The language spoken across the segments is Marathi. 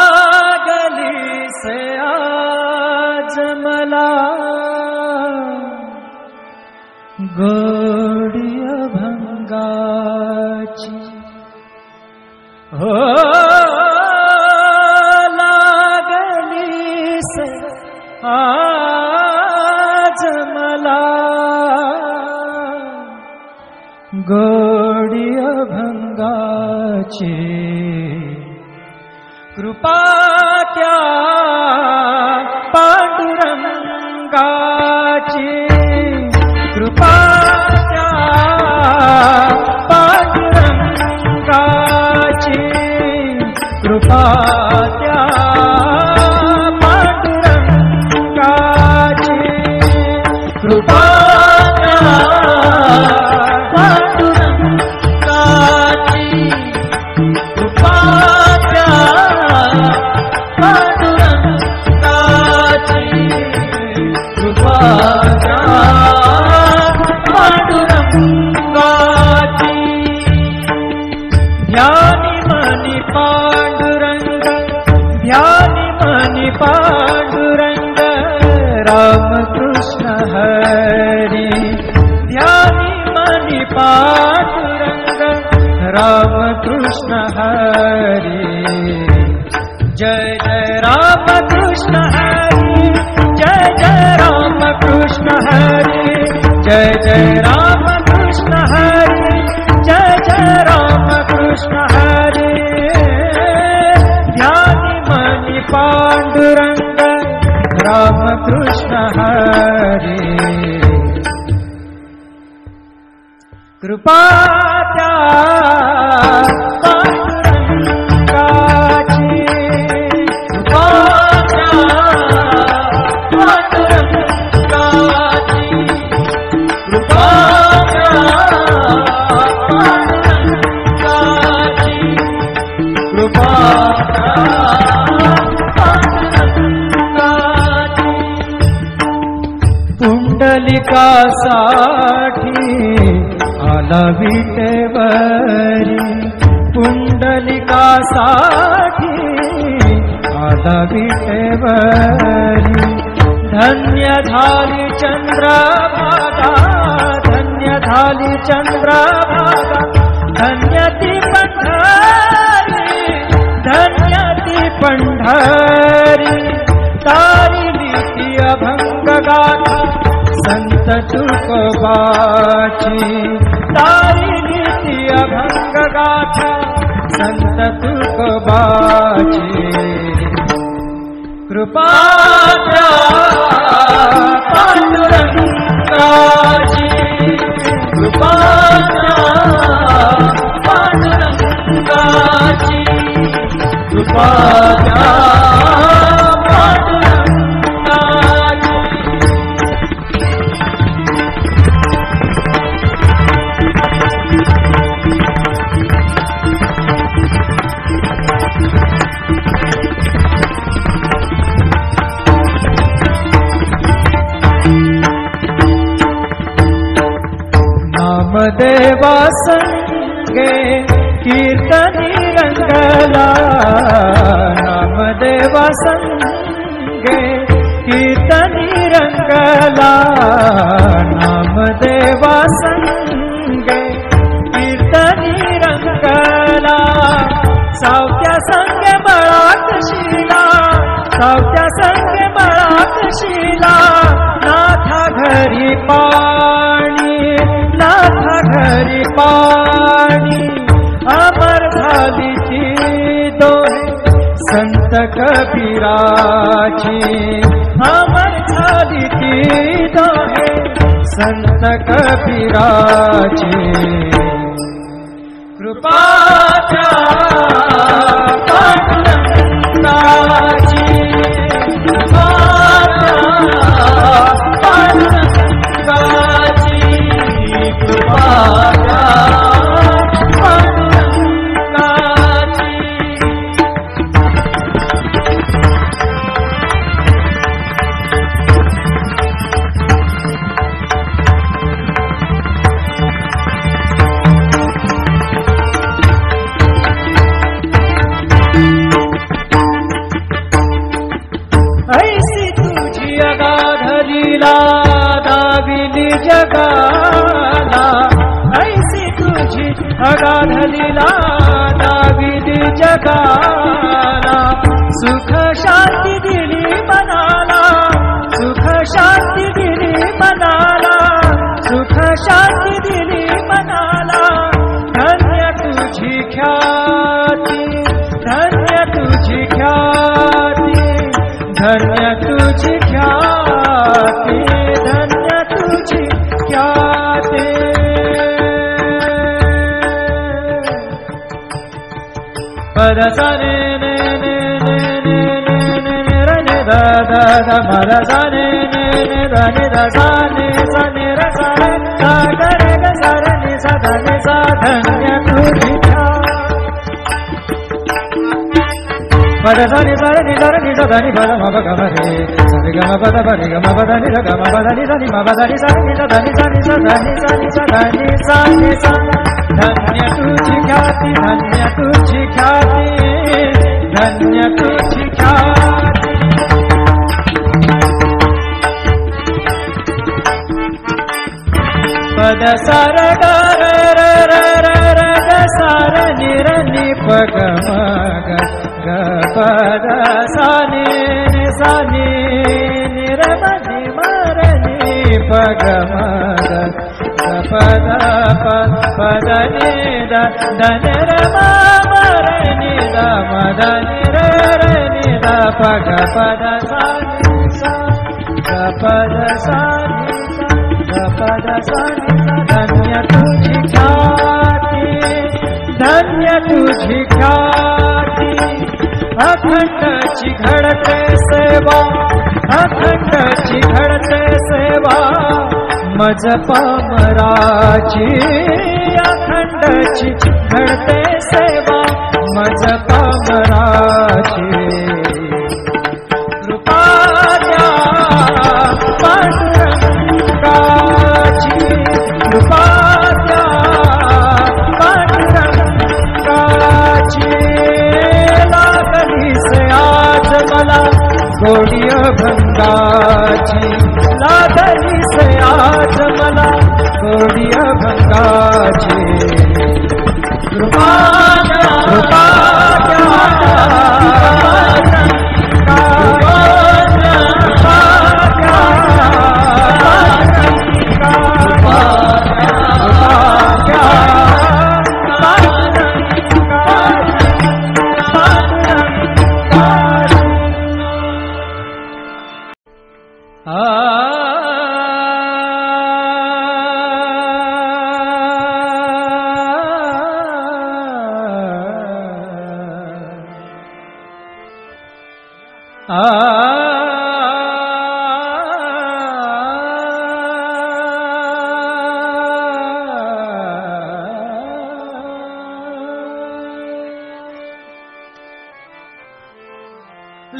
लागली से आज मला गोडी अभंगाची हो लागली से आज मला गोडी अभंगाची कृपा त्या पांडुरंगाची कृपा त्या पांडुरंगाची कृपा त्या पांडुरंगाची कृपा त्या पांडुरंगाची कृपा पांडुरंग राम कृष्ण हरी ध्यानी मनी पांडुरंग राम कृष्ण हरी जय जय राम कृष्ण हरी जय जय राम कृष्ण हरी जय जय राम कृष्ण हरी जय जय राम कृष्ण हरी ध्यानी मनी पांडुरंग राम कृष्ण हरी कृपा त्या पांडुरंगाची कृपा त्या पांडुरंगाची कृपा त्या पांडुरंगाची कृपा पुंडलिकासाठी आला विटेवरी पुंडलिकासाठी आला विटेवरी धन्य झाली चंद्रभागा धन्य झाली चंद्रभागा धन्य ती पंढरी धन्य ती पंढरी तारिली ती अभंग गाथा संत तुकोबाची तारिली ती अभंग गाथा संत तुकोबाची कृपा त्या पांडुरंगाची कृपा त्या पांडुरंगाची कृपा त्या नामदेवा संगे कीर्तनी रंगला नामदेवा संगे कीर्तनी रंगला नामदेवा संगे कीर्तनी रंगला सावत्या संगे बळात शिला सावत्या संगे बळात शिला नाथा घरी पाणी नाथा घरी पाणी अमर झाली ती दोहे संत कबीराची अमर झाली ती दोहे संत कबीराची कृपा त्या पांडुरंगाची कृपा लीला दाविली जगाला, ऐसी तुझी अगाध लीला दाविली जगाला. सुख शांती दिली मनाला, सुख शांती दिली मनाला, सुख शांती दिली मनाला. धन्य तुझी ख्याती, धन्य तुझी ख्याती, धन्य तुझी ख्याती, धन्य तुझी ख्याती. पद सा ने ने ने ने ने ने ने रे ने दा दा दा मा दा सा ने ने ने दा ने दा सा ने सा ने रे सा रे सा गा रे गा सा रे ने सा दा ने सा. धन्य तुझी पद सा नि सा रे नि सा रे नि सा दा नि पद मा प ग म रे सा रे ग म प द प रे ग म प द नि द ग म प द नि सा नि म प द नि सा नि सा दा नि सा नि सा दा नि सा नि सा दा नि सा नि सा. धन्य तुझी ख्याती, धन्य तुझी ख्याती, धन्य तुझी ख्याती. पद सा र ग र र र र र ग सा र नि र नि प ग म ग ग प द सा नि नि सा नि नि र म नि म र नि प ग म ग ग प द प प द नि द द न र म म र नि द म द नि र र नि द प ग प द सा नि सा ग प द सा नि सा ग प द सा नि. धन्य तुझी ख्याती, धन्य तुझी ख्याती. अखंडची घडते सेवा, अखंडची घडते सेवा मज पामराची. अखंडची घडते सेवा मज पामराची. कृपा द्या पांडुरंगाची, कृपा द्या पांडुरंगाची. लागली से आज मला गोडी अभंगाची, लागली से आज मला गोडी अभंगाची. कृपा द्या, कृपा द्या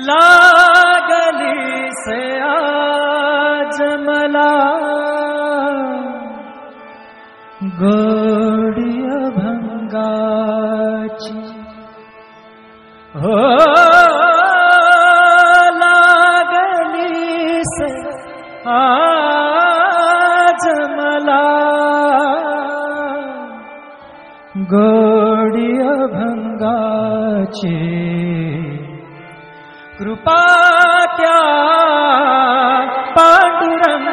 लागली से आज मला गोडी अभंगाची. हो लागली से आज मला गोडी अभंगाची. कृपा त्या पांडुरंगाची.